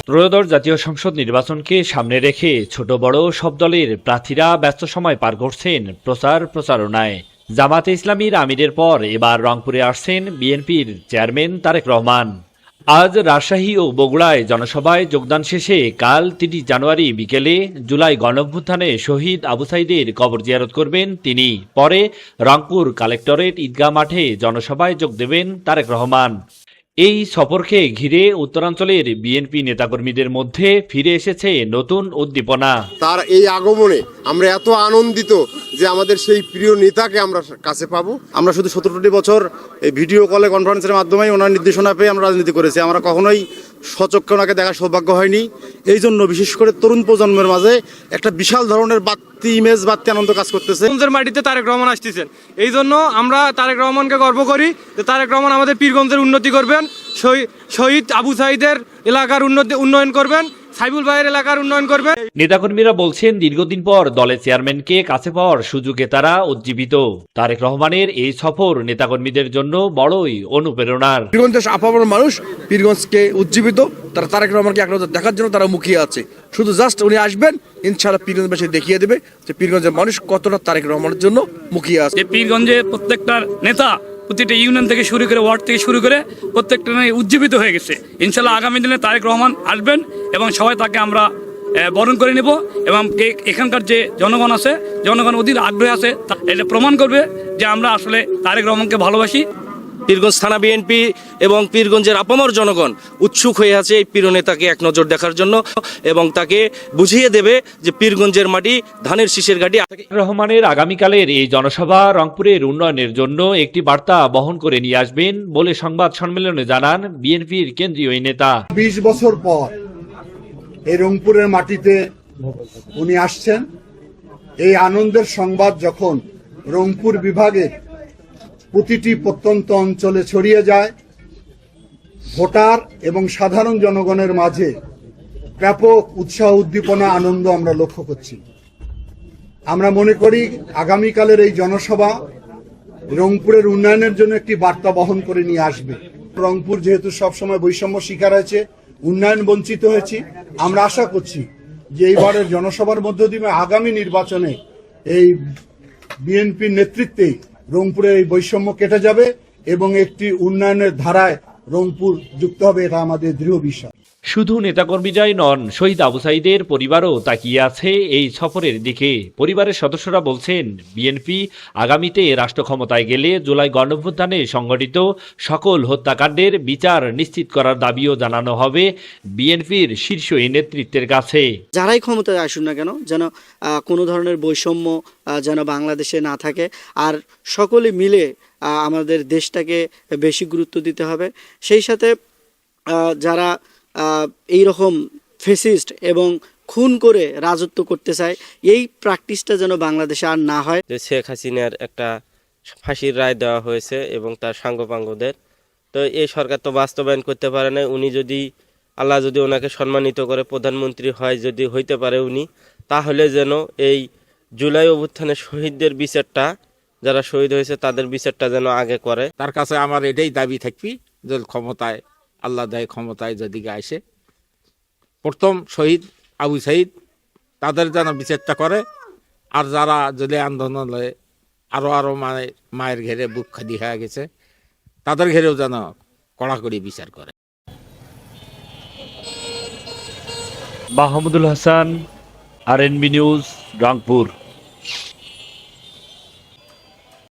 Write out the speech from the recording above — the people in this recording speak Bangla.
ত্রয়োদশ জাতীয় সংসদ নির্বাচনকে সামনে রেখে ছোট বড় সব দলের প্রার্থীরা ব্যস্ত সময় পার করছেন প্রচারণায়। জামাতে ইসলামীর আমিরের পর এবার রংপুরে আসছেন বিএনপির চেয়ারম্যান তারেক রহমান। আজ রাজশাহী ও বগুড়ায় জনসভায় যোগদান শেষে কাল ৩০ জানুয়ারি বিকেলে জুলাই গণঅভ্যুত্থানে শহীদ আবু সাঈদের কবর জিয়ারত করবেন তিনি। পরে রংপুর কালেক্টরেট ঈদগাহ মাঠে জনসভায় যোগ দেবেন তারেক রহমান। এই সফরকে ঘিরে উত্তরাঞ্চলের বিএনপি নেতাকর্মীদের মধ্যে ফিরে এসেছে নতুন উদ্দীপনা। তার এই আগমনে আমরা এত আনন্দিত যে আমাদের সেই প্রিয় নেতাকে আমরা কাছে পাবো। আমরা শুধু 17টি বছর এই ভিডিও কলে কনফারেন্সের মাধ্যমে ওনার নির্দেশনা পেয়ে আমরা রাজনীতি করেছি। আমরা কখনোই সচক্ষে ওনাকে দেখার সৌভাগ্য হয়নি। এই জন্য বিশেষ করে তরুণ প্রজন্মের মাঝে একটা বিশাল ধরনের বাড়তি আনন্দ কাজ করতেছে। পীরগঞ্জের মাটিতে তারেক রহমান আসতেছেন, এই জন্য আমরা তারেক রহমানকে গর্ব করি যে তারেক রহমান আমাদের পীরগঞ্জের উন্নতি করবেন, শহীদ আবু সাঈদের এলাকার উন্নয়ন করবেন, সাইবুল ভাইয়ের এলাকার উন্নয়ন করবেন। নেতাকর্মীরা বলছেন দীর্ঘদিন পর দলের চেয়ারম্যানকে কাছে পাওয়ার সুযোগে তারা উজ্জীবিত। তারেক রহমানের এই সফর নেতাকর্মীদের জন্য বড়ই অনুপ্রেরণার। পীরগঞ্জের আপামর মানুষ পীরগঞ্জকে উজ্জীবিত, তারা তারেক রহমানকে এক নজর দেখার জন্য তারা মুখিয়ে আছে। শুধু জাস্ট উনি আসবেন, ইনশাআল্লাহ পীরগঞ্জবাসী দেখিয়ে দেবে যে পীরগঞ্জের মানুষ কতটা তারেক রহমানের জন্য মুখিয়ে আছে। পীরগঞ্জে প্রত্যেকটা নেতা প্রতিটা ইউনিয়ন থেকে শুরু করে ওয়ার্ড থেকে শুরু করে প্রত্যেকটা উজ্জীবিত হয়ে গেছে। ইনশাল্লাহ আগামী দিনে তারেক রহমান আসবেন এবং সবাই তাকে আমরা বরণ করে নেব এবং এখানকার যে জনগণ আছে, জনগণ অধীর আগ্রহে আছে, এটা প্রমাণ করবে যে আমরা আসলে তারেক রহমানকে ভালোবাসি। পীরগঞ্জ থানা বিএনপি এবং পীরগঞ্জের আপামর জনগণ উৎসুক হয়ে আছে এই প্রিয় নেতাকে এক নজর দেখার জন্য এবং তাকে বুঝিয়ে দেবে যে পীরগঞ্জের মাটি ধানের শীষের ঘাঁটি। রহমানের আগামীকালের এই জনসভা রংপুরের উন্নয়নের জন্য একটি বার্তা বহন করে নিয়ে আসবেন বলে সংবাদ সম্মেলনে জানান বিএনপির কেন্দ্রীয় এই নেতা। 20 বছর পর এই রংপুরের মাটিতে উনি আসছেন। এই আনন্দের সংবাদ যখন রংপুর বিভাগের প্রতিটি প্রত্যন্ত অঞ্চলে ছড়িয়ে যায়, ভোটার এবং সাধারণ জনগণের মাঝে ব্যাপক উৎসাহ উদ্দীপনা আনন্দ আমরা লক্ষ্য করছি। আমরা মনে করি আগামীকালের এই জনসভা রংপুরের উন্নয়নের জন্য একটি বার্তা বহন করে নিয়ে আসবে। রংপুর যেহেতু সবসময় বৈষম্য শিকার হয়েছে, উন্নয়ন বঞ্চিত হয়েছি, আমরা আশা করছি যে এইবারের জনসভার মধ্য দিয়ে আগামী নির্বাচনে এই বিএনপির নেতৃত্বে রংপুরের এই বৈষম্য কেটে যাবে এবং একটি উন্নয়নের ধারায় রংপুর যুক্ত হবে, এটা আমাদের দৃঢ় বিশ্বাস। শুধু নেতাকর্মীরাই নন, শহীদ আবু সাঈদের পরিবারও তাকিয়ে আছে এই সফরের দিকে। পরিবারের সদস্যরা বলছেন বিএনপি আগামীতে রাষ্ট্র ক্ষমতায় গেলে জুলাই গণঅভ্যুত্থানে সংঘটিত সকল হত্যাকাণ্ডের বিচার নিশ্চিত করার দাবিও জানানো হবে বিএনপির শীর্ষ এই নেতৃত্বের কাছে। যারাই ক্ষমতায় আসুন না কেন, যেন কোনো ধরনের বৈষম্য যেন বাংলাদেশে না থাকে, আর সকলে মিলে আমাদের দেশটাকে বেশি গুরুত্ব দিতে হবে। সেই সাথে যারা এই রকম ফেসিস্ট এবং খুন করে রাজত্ব করতে চায়, এই প্র্যাকটিসটা যেন বাংলাদেশে আর না হয়। শেখ হাসিনার একটা ফাঁসির রায় দেওয়া হয়েছে এবং তার সাঙ্গপাঙ্গদের, তো এই সরকার তো বাস্তবায়ন করতে পারে না। উনি যদি আল্লাহ যদি ওনাকে সম্মানিত করে প্রধানমন্ত্রী হয়, যদি হইতে পারে উনি, তাহলে যেন এই জুলাই অভ্যুত্থানের শহীদদের বিচারটা, যারা শহীদ হয়েছে তাদের বিচারটা যেন আগে করে। তার কাছে আমার এটাই দাবি থাকবি যে ক্ষমতায় আল্লাহ দেয়, ক্ষমতায় যদি আসে প্রথম শহীদ আবু সাঈদ তাদের যেন বিচারটা করে, আর যারা যদি আন্দোলনে আরো মায়ের ঘেরে বুক খালি হয়ে গেছে তাদের ঘেরেও যেন কড়াকড়ি বিচার করে। Mahmudul Hasan, RNB news, Rangpur.